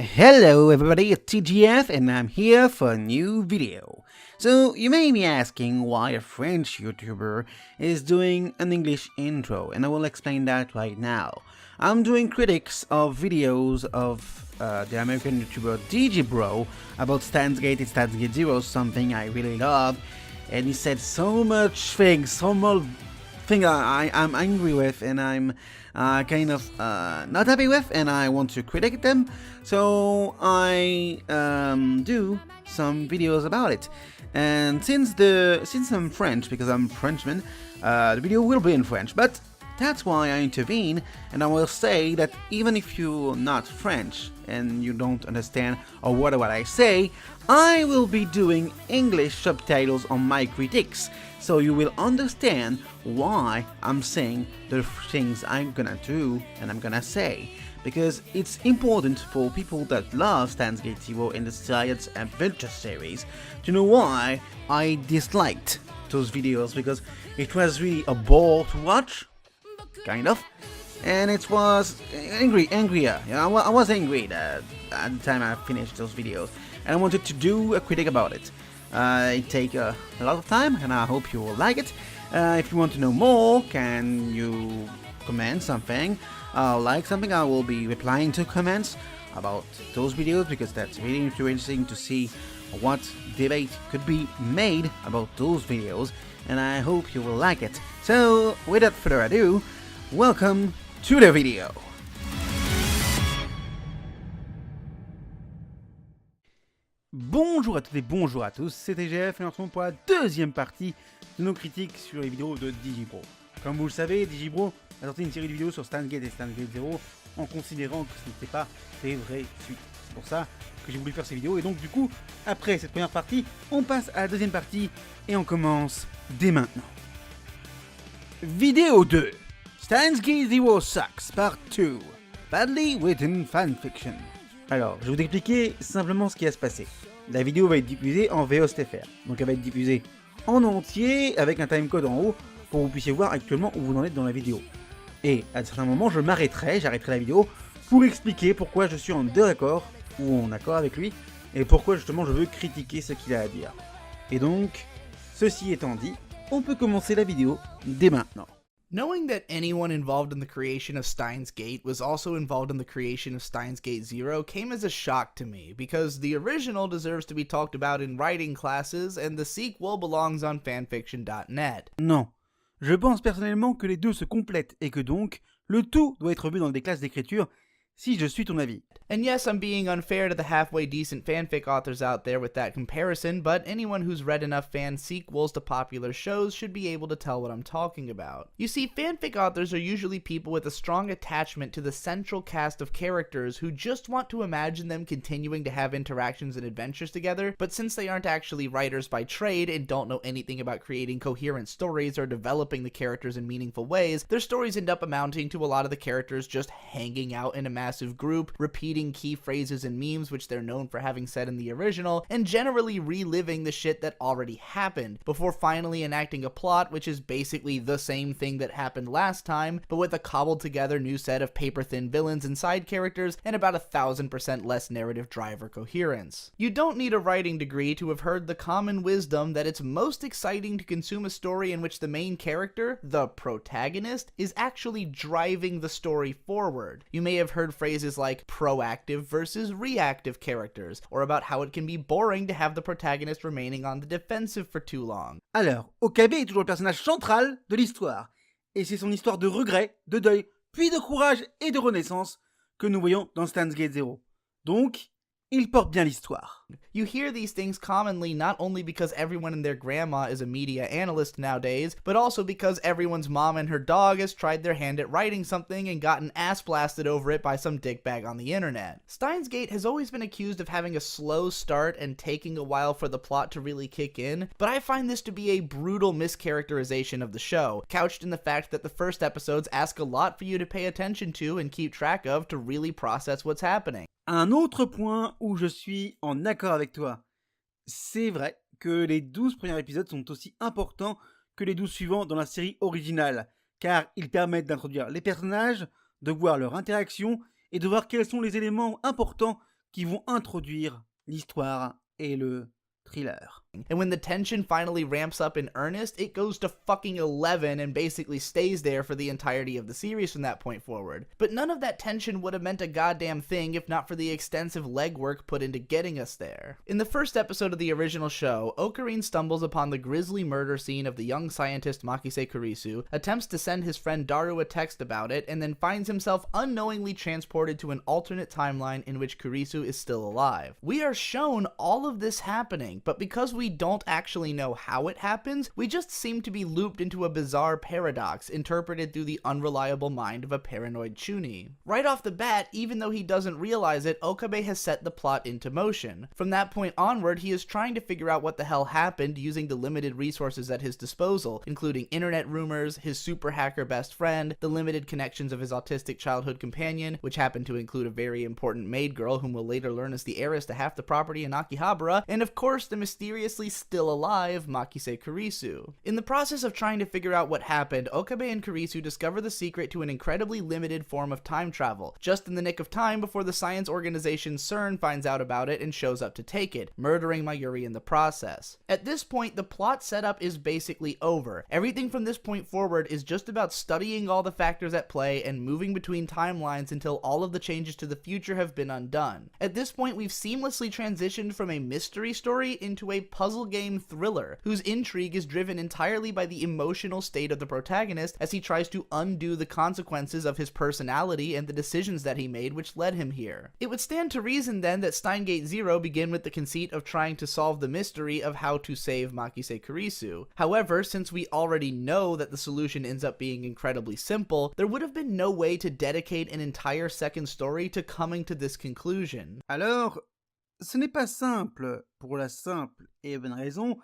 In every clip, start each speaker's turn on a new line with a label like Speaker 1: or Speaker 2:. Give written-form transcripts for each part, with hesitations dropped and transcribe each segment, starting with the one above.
Speaker 1: Hello everybody, it's TGF and I'm here for a new video. So you may be asking why a French YouTuber is doing an English intro, and I will explain that right now. I'm doing critics of videos of the American YouTuber DigiBro about Steins Gate and Steins Gate Zero, something I really love, and he said so much things, so much thing I'm angry with and I'm kind of not happy with, and I want to critique them, so I do some videos about it. And since I'm French, because I'm Frenchman, the video will be in French, but that's why I intervene, and I will say that even if you're not French and you don't understand or what I say, I will be doing English subtitles on my critiques, so you will understand why I'm saying the things I'm gonna do and I'm gonna say. Because it's important for people that love Steins Gate Zero and the Science Adventure series to know why I disliked those videos, because it was really a bore to watch, kind of, and it was angrier. You know, I was angry at the time I finished those videos, and I wanted to do a critique about it. It takes a lot of time, and I hope you will like it. If you want to know more, can you comment something, like something? I will be replying to comments about those videos, because that's really interesting to see what debate could be made about those videos, and I hope you will like it. So, without further ado, welcome to the video. Bonjour à toutes et bonjour à tous, c'est TGF et on se retrouve pour la deuxième partie de nos critiques sur les vidéos de DigiBro. Comme vous le savez, DigiBro a sorti une série de vidéos sur Steins Gate et Steins Gate Zero en considérant que ce n'était pas des vraies suites. C'est pour ça que j'ai voulu faire ces vidéos, et donc du coup, après cette première partie, on passe à la deuxième partie et on commence dès maintenant. Vidéo 2. Steins Gate Zero Sucks Part 2. Badly Written Fanfiction. Alors, je vais vous expliquer simplement ce qui va se passer. La vidéo va être diffusée en VOSTFR, donc elle va être diffusée en entier avec un timecode en haut pour que vous puissiez voir actuellement où vous en êtes dans la vidéo. Et à un certain moment, j'arrêterai la vidéo pour expliquer pourquoi je suis en désaccord ou en accord avec lui, et pourquoi justement je veux critiquer ce qu'il a à dire. Et donc, ceci étant dit, on peut commencer la vidéo dès maintenant.
Speaker 2: Knowing that anyone involved in the creation of Steins Gate was also involved in the creation of Steins Gate Zero came as a shock to me, because the original deserves to be talked about in writing classes and the sequel belongs on fanfiction.net.
Speaker 1: Non, je pense personnellement que les deux se complètent et que donc, le tout doit être vu dans des classes d'écriture si je suis ton avis.
Speaker 2: And yes, I'm being unfair to the halfway decent fanfic authors out there with that comparison, but anyone who's read enough fan sequels to popular shows should be able to tell what I'm talking about. You see, fanfic authors are usually people with a strong attachment to the central cast of characters who just want to imagine them continuing to have interactions and adventures together, but since they aren't actually writers by trade and don't know anything about creating coherent stories or developing the characters in meaningful ways, their stories end up amounting to a lot of the characters just hanging out in a massive group, repeating key phrases and memes which they're known for having said in the original, and generally reliving the shit that already happened, before finally enacting a plot which is basically the same thing that happened last time, but with a cobbled together new set of paper-thin villains and side characters, and about 1,000% less narrative drive or coherence. You don't need a writing degree to have heard the common wisdom that it's most exciting to consume a story in which the main character, the protagonist, is actually driving the story forward. You may have heard phrases like proactive versus reactive characters, or about how it can be boring to have the protagonist remaining on the defensive for too long.
Speaker 1: Alors, Okabe est toujours le personnage central de l'histoire, et c'est son histoire de regret, de deuil, puis de courage et de renaissance que nous voyons dans Steins Gate Zero. Donc, il porte bien l'histoire.
Speaker 2: You hear these things commonly not only because everyone and their grandma is a media analyst nowadays, but also because everyone's mom and her dog has tried their hand at writing something and gotten ass blasted over it by some dickbag on the internet. Steins Gate has always been accused of having a slow start and taking a while for the plot to really kick in, but I find this to be a brutal mischaracterization of the show, couched in the fact that the first episodes ask a lot for you to pay attention to and keep track of to really process what's happening.
Speaker 1: Un autre point où je suis en accord avec toi, c'est vrai que les 12 premiers épisodes sont aussi importants que les 12 suivants dans la série originale, car ils permettent d'introduire les personnages, de voir leur interaction et de voir quels sont les éléments importants qui vont introduire l'histoire et le thriller.
Speaker 2: And when the tension finally ramps up in earnest, it goes to fucking 11 and basically stays there for the entirety of the series from that point forward. But none of that tension would have meant a goddamn thing if not for the extensive legwork put into getting us there. In the first episode of the original show, Ocarine stumbles upon the grisly murder scene of the young scientist Makise Kurisu, attempts to send his friend Daru a text about it, and then finds himself unknowingly transported to an alternate timeline in which Kurisu is still alive. We are shown all of this happening, but because we don't actually know how it happens, we just seem to be looped into a bizarre paradox interpreted through the unreliable mind of a paranoid Chuny. Right off the bat, even though he doesn't realize it, Okabe has set the plot into motion. From that point onward, he is trying to figure out what the hell happened using the limited resources at his disposal, including internet rumors, his super hacker best friend, the limited connections of his autistic childhood companion, which happen to include a very important maid girl whom we'll later learn is the heiress to half the property in Akihabara, and of course the mysterious still alive Makise Kurisu. In the process of trying to figure out what happened, Okabe and Kurisu discover the secret to an incredibly limited form of time travel, just in the nick of time before the science organization CERN finds out about it and shows up to take it, murdering Mayuri in the process. At this point, the plot setup is basically over. Everything from this point forward is just about studying all the factors at play and moving between timelines until all of the changes to the future have been undone. At this point, we've seamlessly transitioned from a mystery story into a puzzle game thriller, whose intrigue is driven entirely by the emotional state of the protagonist as he tries to undo the consequences of his personality and the decisions that he made which led him here. It would stand to reason then that Steins Gate Zero begin with the conceit of trying to solve the mystery of how to save Makise Kurisu. However, since we already know that the solution ends up being incredibly simple, there would have been no way to dedicate an entire second story to coming to this conclusion.
Speaker 1: Alors, ce n'est pas simple pour la simple et bonne raison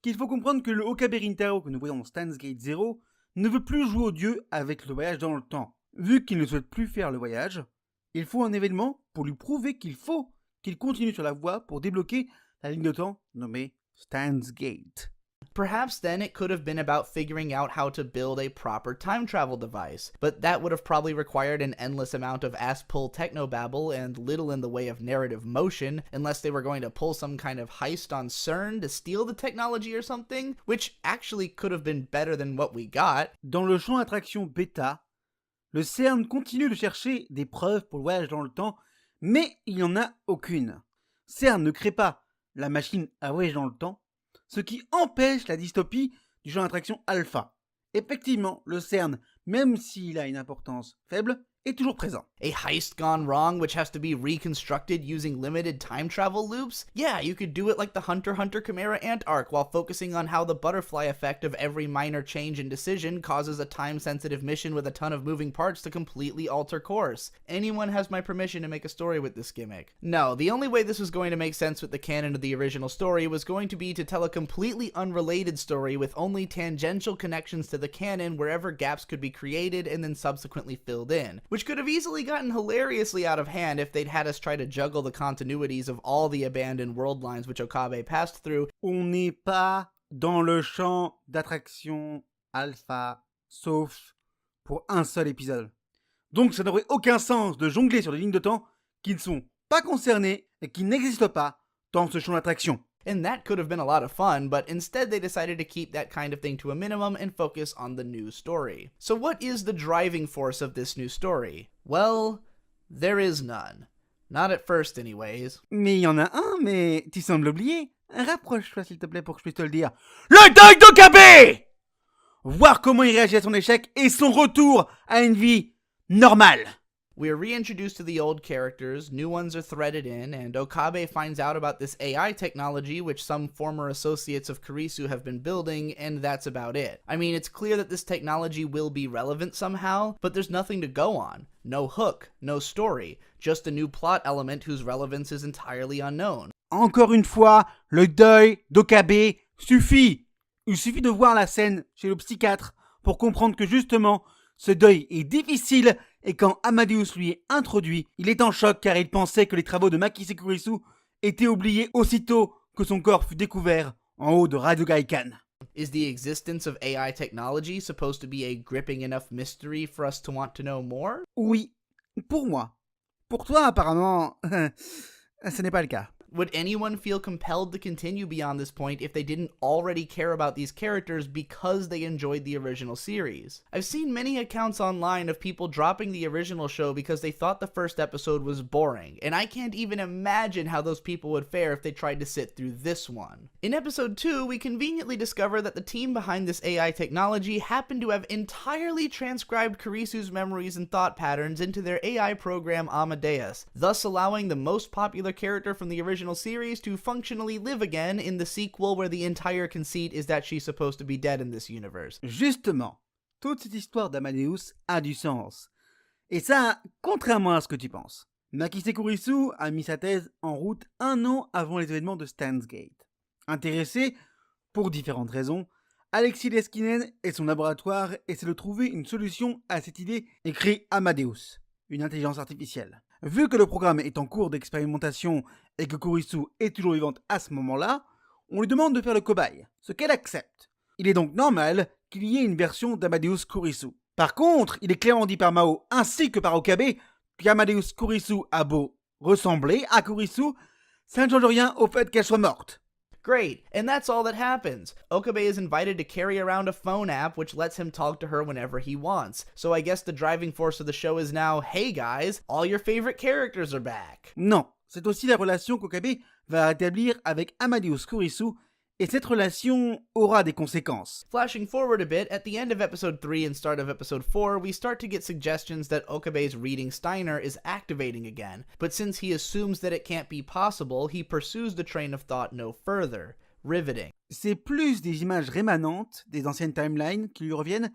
Speaker 1: qu'il faut comprendre que le Okabe Rintaro que nous voyons dans Steins Gate Zero ne veut plus jouer au dieu avec le voyage dans le temps. Vu qu'il ne souhaite plus faire le voyage, il faut un événement pour lui prouver qu'il faut qu'il continue sur la voie pour débloquer la ligne de temps nommée Steins Gate.
Speaker 2: Perhaps then it could have been about figuring out how to build a proper time travel device, but that would have probably required an endless amount of ass-pull technobabble and little in the way of narrative motion, unless they were going to pull some kind of heist on CERN to steal the technology or something, which actually could have been better than what we got.
Speaker 1: Dans le champ d'attraction bêta, le CERN continue de chercher des preuves pour le voyage dans le temps, mais il n'y en a aucune. CERN ne crée pas la machine à voyager dans le temps, ce qui empêche la dystopie du champ d'attraction alpha. Effectivement, le CERN, même s'il a une importance faible, est toujours présent.
Speaker 2: A heist gone wrong which has to be reconstructed using limited time travel loops? Yeah, you could do it like the Hunter x Hunter Chimera Ant arc while focusing on how the butterfly effect of every minor change in decision causes a time-sensitive mission with a ton of moving parts to completely alter course. Anyone has my permission to make a story with this gimmick. No, the only way this was going to make sense with the canon of the original story was going to be to tell a completely unrelated story with only tangential connections to the canon wherever gaps could be created and then subsequently filled in, which could have easily gotten hilariously out of hand if they'd had us try to juggle the continuities of all the abandoned world lines which Okabe passed through.
Speaker 1: On n'est pas dans le champ d'attraction alpha, sauf pour un seul épisode. Donc ça n'aurait aucun sens de jongler sur des lignes de temps qui ne sont pas concernées et qui n'existent pas dans ce champ d'attraction.
Speaker 2: And that could have been a lot of fun, but instead they decided to keep that kind of thing to a minimum and focus on the new story. So what is the driving force of this new story? Well, there is none. Not at first anyways.
Speaker 1: Mais il y en a un, mais tu sembles oublier. Rapproche-toi s'il te plaît pour que je puisse te le dire. Le deuil d'Okabe! Voir comment il réagit à son échec et son retour à une vie normale.
Speaker 2: We are reintroduced to the old characters, new ones are threaded in, and Okabe finds out about this AI technology which some former associates of Kurisu have been building, and that's about it. I mean, it's clear that this technology will be relevant somehow, but there's nothing to go on. No hook, no story, just a new plot element whose relevance is entirely unknown.
Speaker 1: Encore une fois, le deuil d'Okabe suffit. Il suffit de voir la scène chez le psychiatre pour comprendre que justement, ce deuil est difficile et quand Amadeus lui est introduit, il est en choc car il pensait que les travaux de Makise Kurisu étaient oubliés aussitôt que son corps fut découvert en haut de Radio Gaikan.
Speaker 2: Is the existence of AI technology supposed to be a gripping enough mystery for us to want to know more?
Speaker 1: Oui, pour moi. Pour toi, apparemment, ce n'est pas le cas.
Speaker 2: Would anyone feel compelled to continue beyond this point if they didn't already care about these characters because they enjoyed the original series? I've seen many accounts online of people dropping the original show because they thought the first episode was boring, and I can't even imagine how those people would fare if they tried to sit through this one. In episode 2, we conveniently discover that the team behind this AI technology happened to have entirely transcribed Kurisu's memories and thought patterns into their AI program Amadeus, thus allowing the most popular character from the original series to functionally live again in the sequel where the entire conceit is that she's supposed to be dead in this universe.
Speaker 1: Justement, toute cette histoire d'Amadeus a du sens. Et ça, contrairement à ce que tu penses. Makise Kurisu a mis sa thèse en route 1 an avant les événements de Steins Gate. Intéressé, pour différentes raisons, Alexis Leskinen et son laboratoire essaient de trouver une solution à cette idée et créent Amadeus, une intelligence artificielle. Vu que le programme est en cours d'expérimentation et que Kurisu est toujours vivante à ce moment-là, on lui demande de faire le cobaye, ce qu'elle accepte. Il est donc normal qu'il y ait une version d'Amadeus Kurisu. Par contre, il est clairement dit par Mao ainsi que par Okabe qu'Amadeus Kurisu a beau ressembler à Kurisu, ça ne change rien au fait qu'elle soit morte.
Speaker 2: Great, and that's all that happens. Okabe is invited to carry around a phone app which lets him talk to her whenever he wants. So I guess the driving force of the show is now, hey guys, all your favorite characters are back.
Speaker 1: Non, c'est aussi la relation qu'Okabe va établir avec Amadeus Kurisu, et cette relation aura des conséquences.
Speaker 2: Flashing forward a bit, at the end of episode 3 and start of episode 4, we start to get suggestions that Okabe's reading Steiner is activating again, but since he assumes that it can't be possible, he pursues the train of thought no further. Riveting.
Speaker 1: C'est plus des images rémanentes des anciennes timelines qui lui reviennent,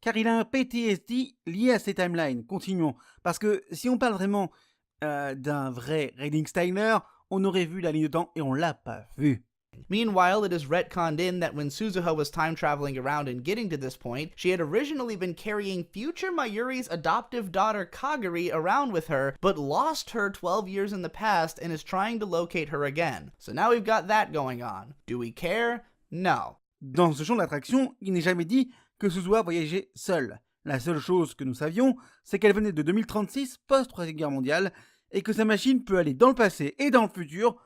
Speaker 1: car il a un PTSD lié à ces timelines. Continuons, parce que si on parle vraiment d'un vrai reading Steiner, on aurait vu la ligne de temps et on l'a pas vu.
Speaker 2: Meanwhile, it is retconned in that when Suzuha was time traveling around and getting to this point, she had originally been carrying future Mayuri's adoptive daughter Kagari around with her, but lost her 12 years in the past and is trying to locate her again. So now we've got that going on. Do we care? No.
Speaker 1: Dans ce champ d'attraction, il n'est jamais dit que Suzuha voyageait seule. La seule chose que nous savions, c'est qu'elle venait de 2036, post-Troisième Guerre mondiale, et que sa machine peut aller dans le passé et dans le futur,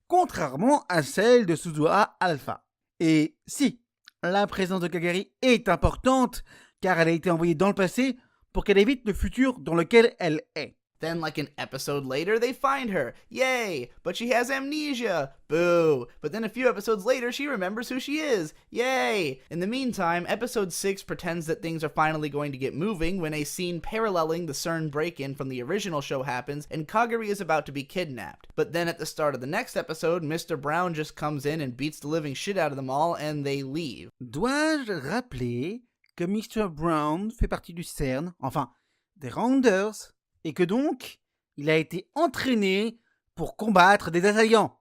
Speaker 1: contrairement à celle de Suzuha Alpha. Et si, la présence de Kagari est importante, car elle a été envoyée dans le passé pour qu'elle évite le futur dans lequel elle est.
Speaker 2: Then, like an episode later, they find her. Yay! But she has amnesia. Boo! But then a few episodes later, she remembers who she is. Yay! In the meantime, episode 6 pretends that things are finally going to get moving when a scene paralleling the CERN break-in from the original show happens and Kagari is about to be kidnapped. But then at the start of the next episode, Mr. Brown just comes in and beats the living shit out of them all and they leave.
Speaker 1: Dois-je rappeler que Mr. Brown fait partie du CERN, enfin, des Rounders, et que donc, il a été entraîné pour combattre des assaillants.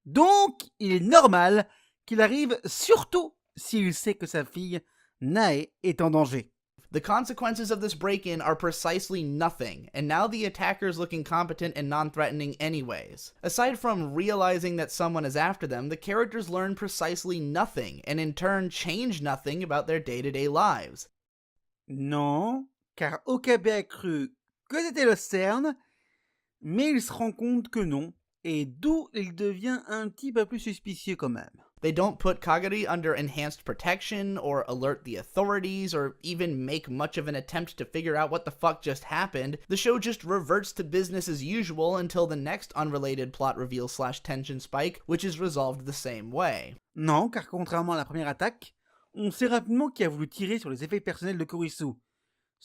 Speaker 1: Donc, il est normal qu'il arrive surtout s'il sait que sa fille, Nae, est en danger.
Speaker 2: The consequences of this break-in are precisely nothing, and now the attackers look incompetent and non-threatening anyways. Aside from realizing that someone is after them, the characters learn precisely nothing, and in turn change nothing about their day-to-day lives.
Speaker 1: Non, car Okabe a cru que c'était le CERN, mais il se rend compte que non, et d'où il devient un petit peu plus suspicieux quand même.
Speaker 2: They don't put Kagari under enhanced protection, or alert the authorities, or even make much of an attempt to figure out what the fuck just happened. The show just reverts to business as usual until the next unrelated plot reveal / tension spike, which is resolved the same way.
Speaker 1: Non, car contrairement à la première attaque, on sait rapidement qui a voulu tirer sur les effets personnels de Kurisu.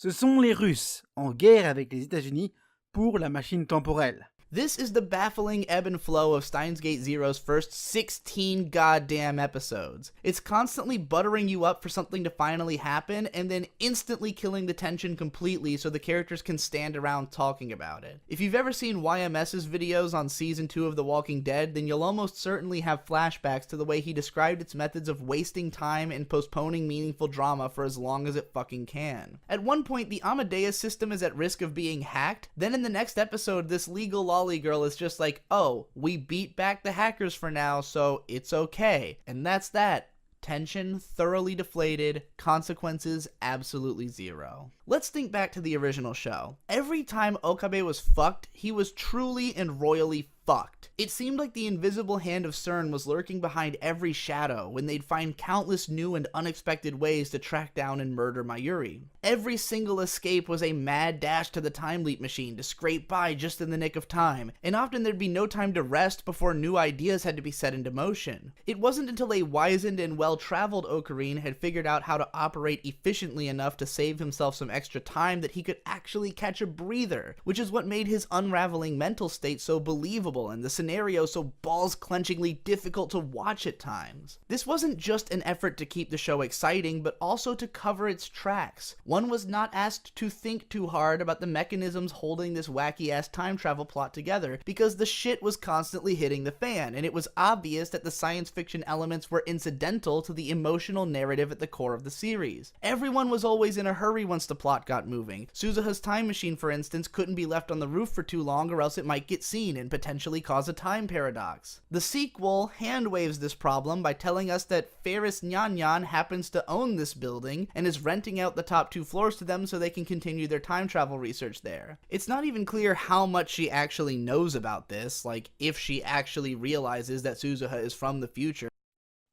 Speaker 1: Ce sont les Russes, en guerre avec les États-Unis pour la machine temporelle.
Speaker 2: This is the baffling ebb and flow of Steins Gate Zero's first 16 goddamn episodes. It's constantly buttering you up for something to finally happen, and then instantly killing the tension completely so the characters can stand around talking about it. If you've ever seen YMS's videos on Season 2 of The Walking Dead, then you'll almost certainly have flashbacks to the way he described its methods of wasting time and postponing meaningful drama for as long as it fucking can. At one point, the Amadeus system is at risk of being hacked, then in the next episode, this legal lolly girl is just like, oh, we beat back the hackers for now, so it's okay. And that's that. Tension thoroughly deflated, consequences absolutely zero. Let's think back to the original show. Every time Okabe was fucked, he was truly and royally fucked. It seemed like the invisible hand of CERN was lurking behind every shadow when they'd find countless new and unexpected ways to track down and murder Mayuri. Every single escape was a mad dash to the time leap machine to scrape by just in the nick of time, and often there'd be no time to rest before new ideas had to be set into motion. It wasn't until a wizened and well-traveled Ocarine had figured out how to operate efficiently enough to save himself some extra time that he could actually catch a breather, which is what made his unraveling mental state so believable and the scenario so balls-clenchingly difficult to watch at times. This wasn't just an effort to keep the show exciting, but also to cover its tracks. One was not asked to think too hard about the mechanisms holding this wacky-ass time travel plot together, because the shit was constantly hitting the fan, and it was obvious that the science fiction elements were incidental to the emotional narrative at the core of the series. Everyone was always in a hurry once the plot got moving. Suzuha's time machine, for instance, couldn't be left on the roof for too long or else it might get seen and potentially cause a time paradox. The sequel hand-waves this problem by telling us that Ferris Nyan Nyan happens to own this building and is renting out the top 2 floors to them so they can continue their time travel research there. It's not even clear how much she actually knows about this, like if she actually realizes that Suzuha is from the future.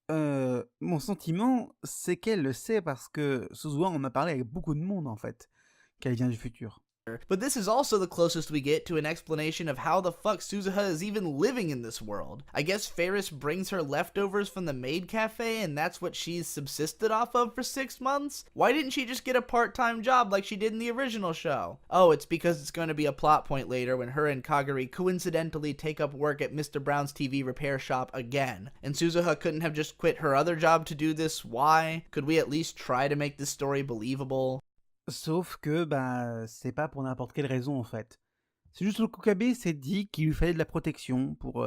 Speaker 1: Mon sentiment, c'est qu'elle le sait parce que Suzuha en a parlé avec beaucoup de monde en fait, qu'elle vient du futur.
Speaker 2: But this is also the closest we get to an explanation of how the fuck Suzuha is even living in this world. I guess Ferris brings her leftovers from the maid cafe and that's what she's subsisted off of for 6 months? Why didn't she just get a part-time job like she did in the original show? Oh, it's because it's going to be a plot point later when her and Kagari coincidentally take up work at Mr. Brown's TV repair shop again. And Suzuha couldn't have just quit her other job to do this. Why? Could we at least try to make this story believable?
Speaker 1: Sauf que, c'est pas pour n'importe quelle raison en fait. C'est juste que Kukabe s'est dit qu'il lui fallait de la protection pour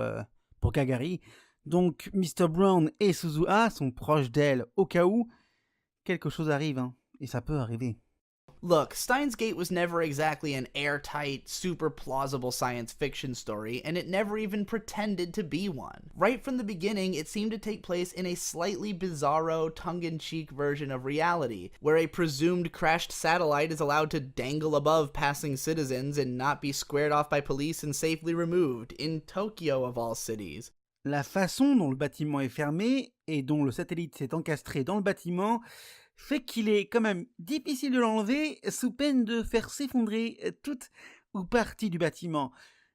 Speaker 1: Kagari. Donc Mr. Brown et Suzuha sont proches d'elle au cas où quelque chose arrive, hein. Et ça peut arriver.
Speaker 2: Look, Steins Gate was never exactly an airtight, super plausible science fiction story, and it never even pretended to be one. Right from the beginning, it seemed to take place in a slightly bizarro, tongue-in-cheek version of reality, where a presumed crashed satellite is allowed to dangle above passing citizens and not be squared off by police and safely removed, in Tokyo of all cities.
Speaker 1: La façon dont le bâtiment est fermé et dont le satellite s'est encastré dans le bâtiment fait qu'il est quand même difficile de l'enlever sous peine de faire s'effondrer toute ou partie du bâtiment.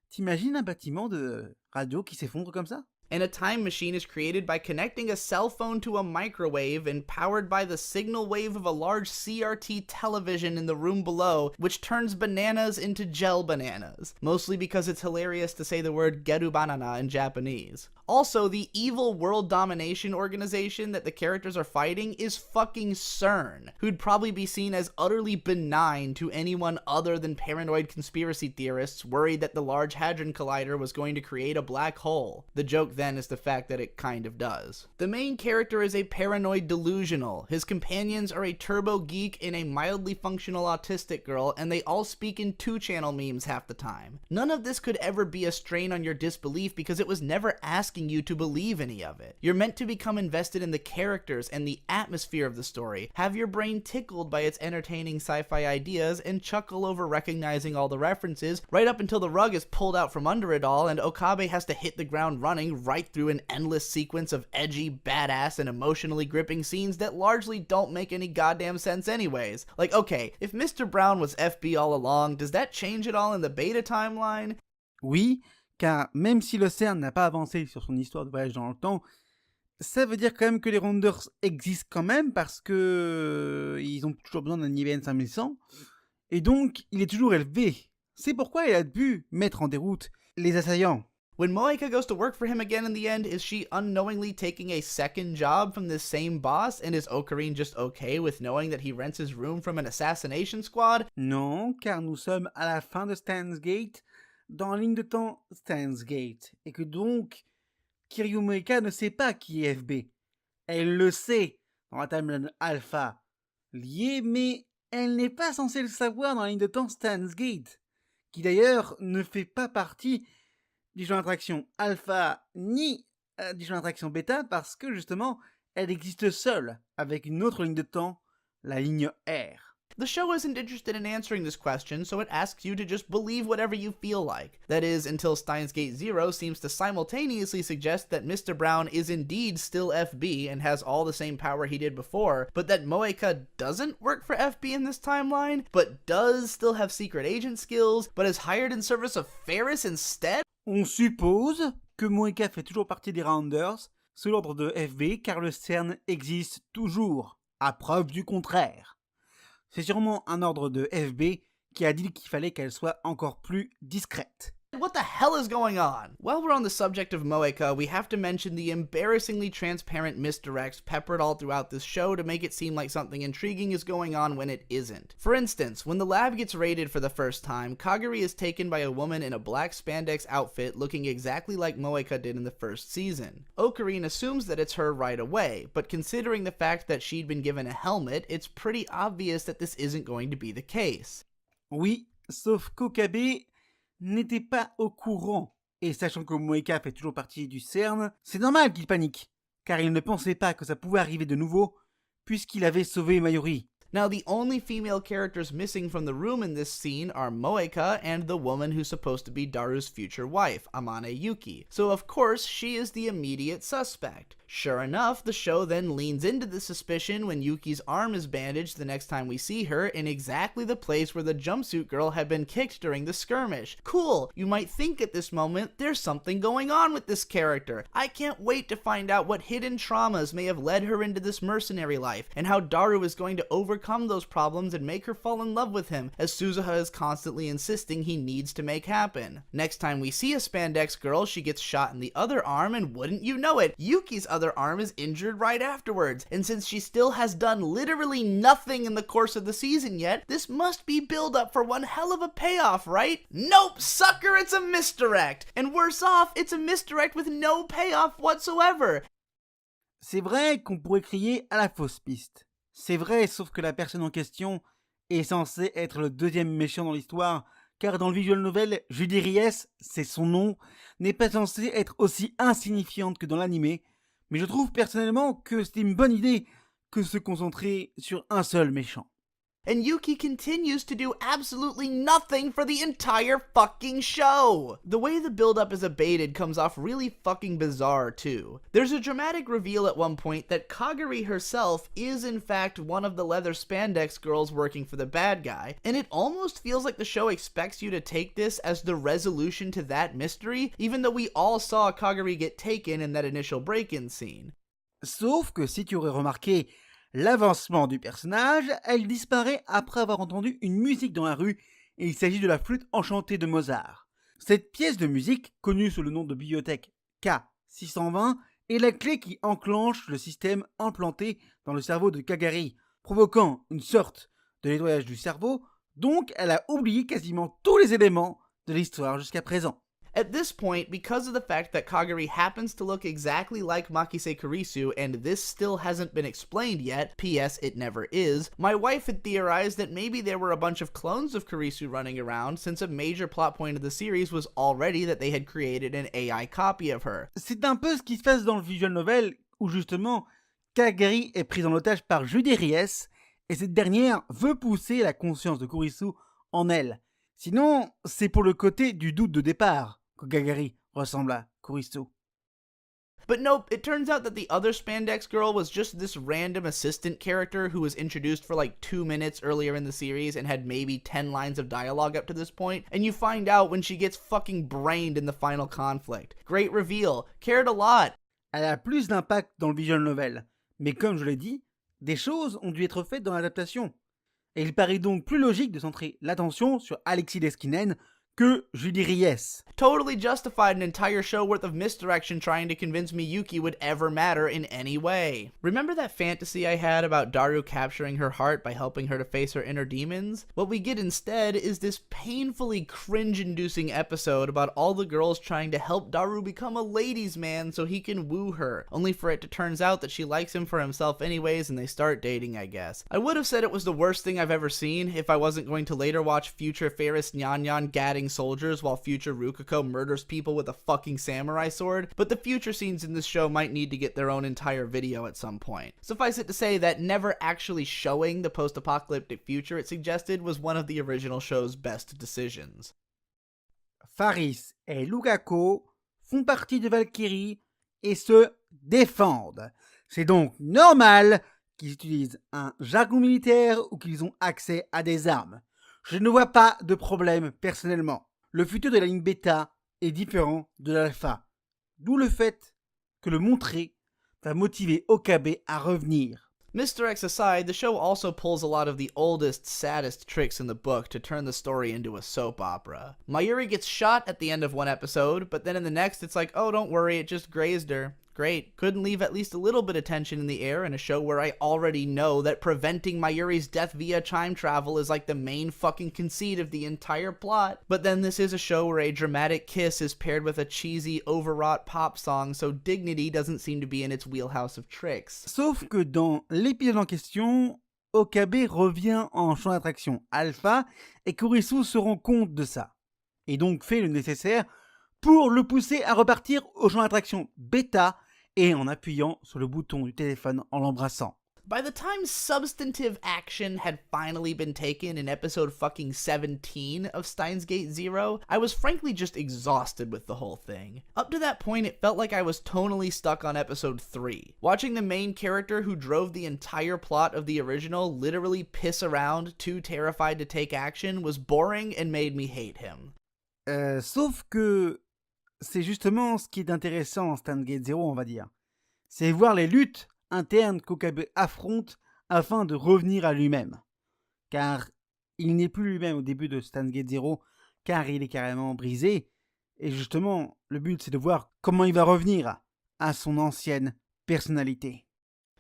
Speaker 1: T'imagines un bâtiment de radio qui s'effondre comme ça?
Speaker 2: And a time machine is created by connecting a cell phone to a microwave and powered by the signal wave of a large CRT television in the room below, which turns bananas into gel bananas, mostly because it's hilarious to say the word geru banana in Japanese. Also, the evil world domination organization that the characters are fighting is fucking CERN, who'd probably be seen as utterly benign to anyone other than paranoid conspiracy theorists worried that the Large Hadron Collider was going to create a black hole. The joke then is the fact that it kind of does. The main character is a paranoid delusional. His companions are a turbo geek and a mildly functional autistic girl, and they all speak in 2-channel memes half the time. None of this could ever be a strain on your disbelief because it was never asking you to believe any of it. You're meant to become invested in the characters and the atmosphere of the story, have your brain tickled by its entertaining sci-fi ideas, and chuckle over recognizing all the references, right up until the rug is pulled out from under it all and Okabe has to hit the ground running right through an endless sequence of edgy, badass, and emotionally gripping scenes that largely don't make any goddamn sense anyways. Like, okay, if Mr. Brown was FB all along, does that change at all in the beta timeline?
Speaker 1: Oui, car même si le CERN n'a pas avancé sur son histoire de voyage dans le temps, ça veut dire quand même que les Rounders existent quand même parce que ils ont toujours besoin d'un IBM 5100 et donc il est toujours élevé. C'est pourquoi il a pu mettre en déroute les assaillants.
Speaker 2: When Moeka goes to work for him again in the end, is she unknowingly taking a second job from this same boss, and is Ocarine just okay with knowing that he rents his room from an assassination squad?
Speaker 1: Non, car nous sommes à la fin de Steins Gate, dans la ligne de temps Steins Gate, et que donc Kiryu Moeka ne sait pas qui est FB. Elle le sait dans la timeline Alpha liée, mais elle n'est pas censée le savoir dans la ligne de temps Steins Gate, qui d'ailleurs ne fait pas partie du jeu d'attraction Alpha ni du jeu d'attraction Beta parce que justement elle existe seule avec une autre ligne de temps, la ligne R.
Speaker 2: The show isn't interested in answering this question, so it asks you to just believe whatever you feel like. That is, until Steins Gate Zero seems to simultaneously suggest that Mr. Brown is indeed still FB and has all the same power he did before, but that Moeka doesn't work for FB in this timeline, but does still have secret agent skills, but is hired in service of Ferris instead?
Speaker 1: On suppose que Moeka fait toujours partie des Rounders sous l'ordre de FB car le CERN existe toujours, à preuve du contraire. C'est sûrement un ordre de FB qui a dit qu'il fallait qu'elle soit encore plus discrète.
Speaker 2: What the hell is going on? While we're on the subject of Moeka, we have to mention the embarrassingly transparent misdirects peppered all throughout this show to make it seem like something intriguing is going on when it isn't. For instance, when the lab gets raided for the first time, Kagari is taken by a woman in a black spandex outfit looking exactly like Moeka did in the first season. Ocarine assumes that it's her right away, but considering the fact that she'd been given a helmet, it's pretty obvious that this isn't going to be the case.
Speaker 1: Oui, sauf qu'Okabe n'était pas au courant, et sachant que Moeka fait toujours partie du CERN, c'est normal qu'il panique, car il ne pensait pas que ça pouvait arriver de nouveau, puisqu'il avait sauvé Mayuri.
Speaker 2: Now, the only female characters missing from the room in this scene are Moeka and the woman who's supposed to be Daru's future wife, Amane Yuki. So of course, she is the immediate suspect. Sure enough, the show then leans into the suspicion when Yuki's arm is bandaged the next time we see her in exactly the place where the jumpsuit girl had been kicked during the skirmish. Cool, you might think at this moment there's something going on with this character. I can't wait to find out what hidden traumas may have led her into this mercenary life, and how Daru is going to overcome those problems and make her fall in love with him, as Suzuha is constantly insisting he needs to make happen. Next time we see a spandex girl, she gets shot in the other arm, and wouldn't you know it, Yuki's other arm is injured right afterwards, and since she still has done literally nothing in the course of the season yet, this must be build up for one hell of a payoff, right? Nope, sucker, it's a misdirect! And worse off, it's a misdirect with no payoff whatsoever!
Speaker 1: C'est vrai qu'on pourrait crier à la fausse piste. C'est vrai, sauf que la personne en question est censée être le deuxième méchant dans l'histoire, car dans le visual novel, Judy Reyes, c'est son nom, n'est pas censée être aussi insignifiante que dans l'anime, mais je trouve personnellement que c'est une bonne idée que de se concentrer sur un seul méchant.
Speaker 2: And Yuki continues to do absolutely nothing for the entire fucking show! The way the build-up is abated comes off really fucking bizarre, too. There's a dramatic reveal at one point that Kagari herself is in fact one of the leather spandex girls working for the bad guy, and it almost feels like the show expects you to take this as the resolution to that mystery, even though we all saw Kagari get taken in that initial break-in scene.
Speaker 1: Sauf que si tu aurais remarqué l'avancement du personnage, elle disparaît après avoir entendu une musique dans la rue, et il s'agit de la flûte enchantée de Mozart. Cette pièce de musique, connue sous le nom de bibliothèque K620, est la clé qui enclenche le système implanté dans le cerveau de Kagari, provoquant une sorte de nettoyage du cerveau, donc elle a oublié quasiment tous les éléments de l'histoire jusqu'à présent.
Speaker 2: At this point, because of the fact that Kagari happens to look exactly like Makise Kurisu, and this still hasn't been explained yet, P.S. it never is, my wife had theorized that maybe there were a bunch of clones of Kurisu running around, since a major plot point of the series was already that they had created an AI copy of her.
Speaker 1: C'est un peu ce qui se passe dans le visual novel, où justement, Kagari est prise en otage par Judy Reyes, et cette dernière veut pousser la conscience de Kurisu en elle. Sinon, c'est pour le côté du doute de départ que Kagari ressemble à Kurisu.
Speaker 2: But nope, it turns out that the other spandex girl was just this random assistant character who was introduced for like 2 minutes earlier in the series and had maybe 10 lines of dialogue up to this point, and you find out when she gets fucking brained in the final conflict. Great reveal, cared a lot.
Speaker 1: Elle a plus d'impact dans le visual novel, mais comme je l'ai dit, des choses ont dû être faites dans l'adaptation. Et il paraît donc plus logique de centrer l'attention sur Alexis Leskinen que Judy Reyes.
Speaker 2: Totally justified an entire show worth of misdirection trying to convince me Yuki would ever matter in any way. Remember that fantasy I had about Daru capturing her heart by helping her to face her inner demons? What we get instead is this painfully cringe-inducing episode about all the girls trying to help Daru become a ladies' man so he can woo her, only for it to turns out that she likes him for himself anyways and they start dating, I guess. I would have said it was the worst thing I've ever seen if I wasn't going to later watch future Ferris Nyan Nyan gadding fighting soldiers while future Rukuko murders people with a fucking samurai sword, but the future scenes in this show might need to get their own entire video at some point. Suffice it to say that never actually showing the post-apocalyptic future it suggested was one of the original show's best decisions.
Speaker 1: Faris et Lugako font partie de Valkyrie et se défendent. C'est donc normal qu'ils utilisent un jargon militaire ou qu'ils ont accès à des armes. Je ne vois pas de problème personnellement. Le futur de la ligne bêta est différent de l'alpha. D'où le fait que le montrer va motiver Okabe à revenir.
Speaker 2: Mr. X aside, the show also pulls a lot of the oldest, saddest tricks in the book to turn the story into a soap opera. Mayuri gets shot at the end of one episode, but then in the next it's like, oh, don't worry, it just grazed her. Great. Couldn't leave at least a little bit of tension in the air in a show where I already know that preventing Mayuri's death via time travel is like the main fucking conceit of the entire plot. But then this is a show where a dramatic kiss is paired with a cheesy, overwrought pop song, so dignity doesn't seem to be in its wheelhouse of tricks.
Speaker 1: Sauf que dans l'épisode en question, Okabe revient en champ d'attraction alpha et Kurisu se rend compte de ça. Et donc fait le nécessaire pour le pousser à repartir au champ d'attraction bêta et en appuyant sur le bouton du téléphone en l'embrassant.
Speaker 2: By the time substantive action had finally been taken in episode fucking 17 of Steins Gate Zero, I was frankly just exhausted with the whole thing. Up to that point, it felt like I was tonally stuck on episode 3. Watching the main character who drove the entire plot of the original literally piss around, too terrified to take action, was boring and made me hate him.
Speaker 1: Sauf que c'est justement ce qui est intéressant en Steins Gate Zero, on va dire. C'est voir les luttes interne qu'Okabe affronte afin de revenir à lui-même. Car il n'est plus lui-même au début de Steins Gate Zero, car il est carrément brisé. Et justement, le but c'est de voir comment il va revenir à son ancienne personnalité.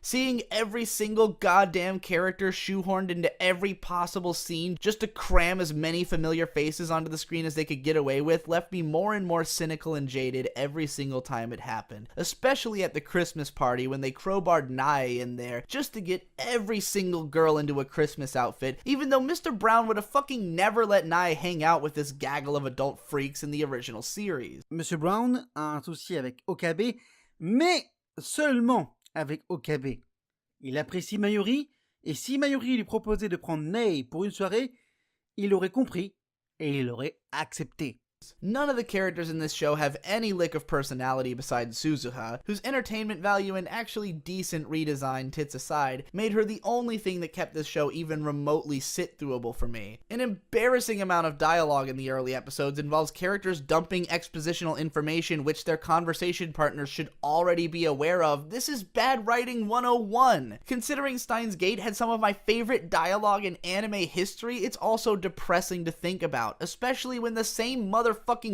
Speaker 2: Seeing every single goddamn character shoehorned into every possible scene just to cram as many familiar faces onto the screen as they could get away with left me more and more cynical and jaded every single time it happened. Especially at the Christmas party when they crowbarred Nae in there just to get every single girl into a Christmas outfit, even though Mr. Brown would have fucking never let Nae hang out with this gaggle of adult freaks in the original series.
Speaker 1: Monsieur Brown a un souci avec Okabe, mais seulement avec Okabe. Il apprécie Mayuri, et si Mayuri lui proposait de prendre Nae pour une soirée, il aurait compris et il aurait accepté.
Speaker 2: None of the characters in this show have any lick of personality besides Suzuha, whose entertainment value and actually decent redesign tits aside, made her the only thing that kept this show even remotely sit-throughable for me. An embarrassing amount of dialogue in the early episodes involves characters dumping expositional information which their conversation partners should already be aware of. This is bad writing 101! Considering Steins Gate had some of my favorite dialogue in anime history, it's also depressing to think about, especially when the same motherfucking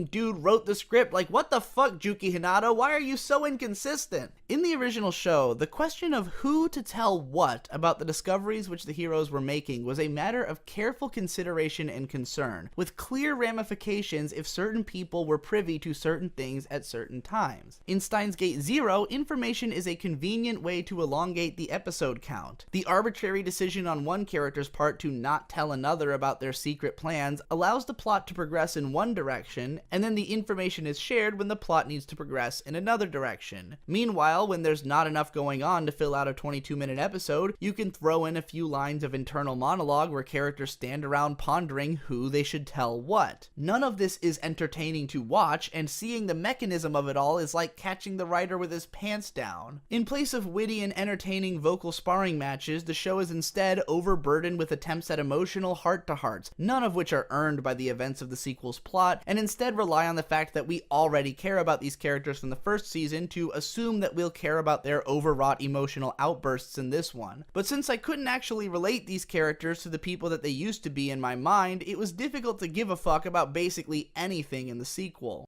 Speaker 2: dude wrote the script. Like, what the fuck, Juki Hinata? Why are you so inconsistent? In the original show, the question of who to tell what about the discoveries which the heroes were making was a matter of careful consideration and concern, with clear ramifications if certain people were privy to certain things at certain times. In Steins Gate Zero, information is a convenient way to elongate the episode count. The arbitrary decision on one character's part to not tell another about their secret plans allows the plot to progress in one direction, and then the information is shared when the plot needs to progress in another direction. Meanwhile, when there's not enough going on to fill out a 22-minute episode, you can throw in a few lines of internal monologue where characters stand around pondering who they should tell what. None of this is entertaining to watch, and seeing the mechanism of it all is like catching the writer with his pants down. In place of witty and entertaining vocal sparring matches, the show is instead overburdened with attempts at emotional heart-to-hearts, none of which are earned by the events of the sequel's plot, and instead rely on the fact that we already care about these characters from the first season to assume that we'll care about their overwrought emotional outbursts in this one. But since I couldn't actually relate these characters to the people that they used to be in my mind, it was difficult to give a fuck about basically anything in the sequel.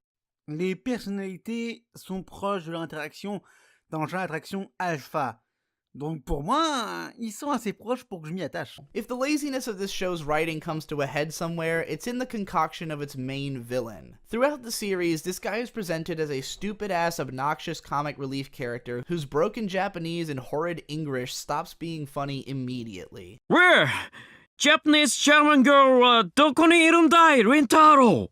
Speaker 1: Les personnalités sont proches de leur interaction dans le genre d'attraction alpha. Donc pour moi, ils sont assez proches pour que je m'y attache.
Speaker 2: If the laziness of this show's writing comes to a head somewhere, it's in the concoction of its main villain. Throughout the series, this guy is presented as a stupid-ass, obnoxious comic relief character whose broken Japanese and horrid English stops being funny immediately.
Speaker 3: Where? Japanese charming girl どこにいるんだい、Rintaro?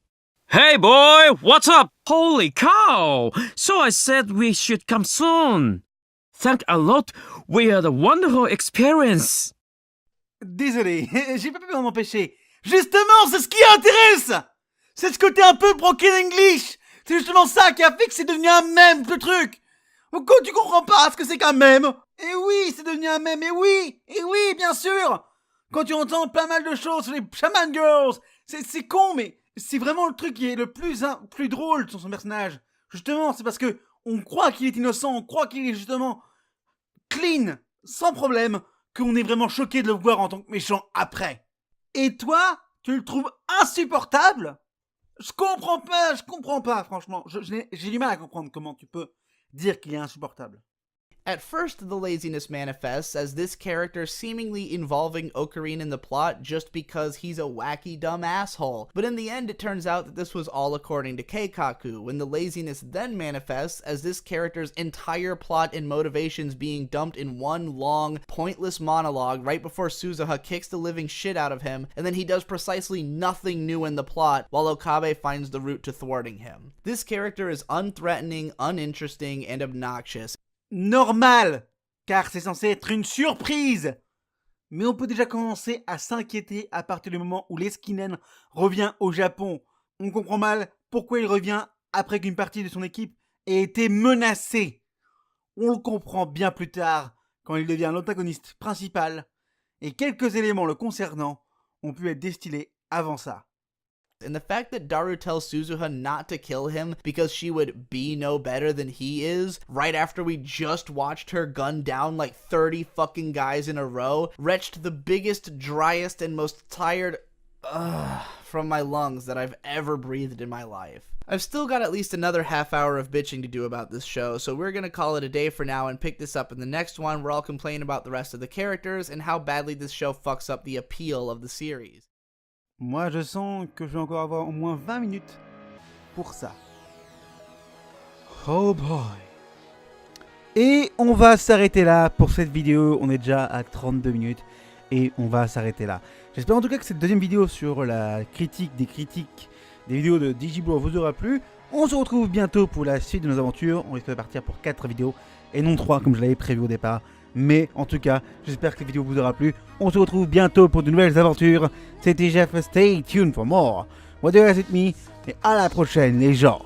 Speaker 3: Hey boy, what's up? Holy cow! So I said we should come soon. Thank a lot, we had a wonderful experience.
Speaker 1: Désolé, j'ai pas pu m'en empêcher. Justement, c'est ce qui intéresse. C'est ce côté un peu broken English. C'est justement ça qui a fait que c'est devenu un mème, ce truc. Pourquoi tu comprends pas ce que c'est qu'un mème? Et oui, c'est devenu un mème, et oui, bien sûr. Quand tu entends pas mal de choses sur les Shaman Girls, c'est con, mais c'est vraiment le truc qui est le plus drôle sur son personnage. Justement, c'est parce que on croit qu'il est innocent, on croit qu'il est justement clean, sans problème, qu'on est vraiment choqué de le voir en tant que méchant après. Et toi, tu le trouves insupportable? Je comprends pas, franchement. J'ai du mal à comprendre comment tu peux dire qu'il est insupportable.
Speaker 2: At first, the laziness manifests as this character seemingly involving Ocarina in the plot just because he's a wacky, dumb asshole. But in the end, it turns out that this was all according to Keikaku, when the laziness then manifests as this character's entire plot and motivations being dumped in one long, pointless monologue right before Suzuha kicks the living shit out of him, and then he does precisely nothing new in the plot while Okabe finds the route to thwarting him. This character is unthreatening, uninteresting, and obnoxious.
Speaker 1: Normal, car c'est censé être une surprise. Mais on peut déjà commencer à s'inquiéter à partir du moment où Leskinen revient au Japon. On comprend mal pourquoi il revient après qu'une partie de son équipe ait été menacée. On le comprend bien plus tard quand il devient l'antagoniste principal et quelques éléments le concernant ont pu être distillés avant ça.
Speaker 2: And the fact that Daru tells Suzuha not to kill him because she would be no better than he is, right after we just watched her gun down like 30 fucking guys in a row, retched the biggest, driest, and most tired from my lungs that I've ever breathed in my life. I've still got at least another half hour of bitching to do about this show, so we're gonna call it a day for now and pick this up in the next one where I'll complain about the rest of the characters and how badly this show fucks up the appeal of the series.
Speaker 1: Moi, je sens que je vais encore avoir au moins 20 minutes pour ça. Oh boy. Et on va s'arrêter là pour cette vidéo. On est déjà à 32 minutes et on va s'arrêter là. J'espère en tout cas que cette deuxième vidéo sur la critique des vidéos de Digiblow vous aura plu. On se retrouve bientôt pour la suite de nos aventures. On risque de partir pour 4 vidéos et non 3 comme je l'avais prévu au départ. Mais en tout cas, j'espère que cette vidéo vous aura plu. On se retrouve bientôt pour de nouvelles aventures. C'était Jeff, stay tuned for more. What do you me? Et à la prochaine les gens.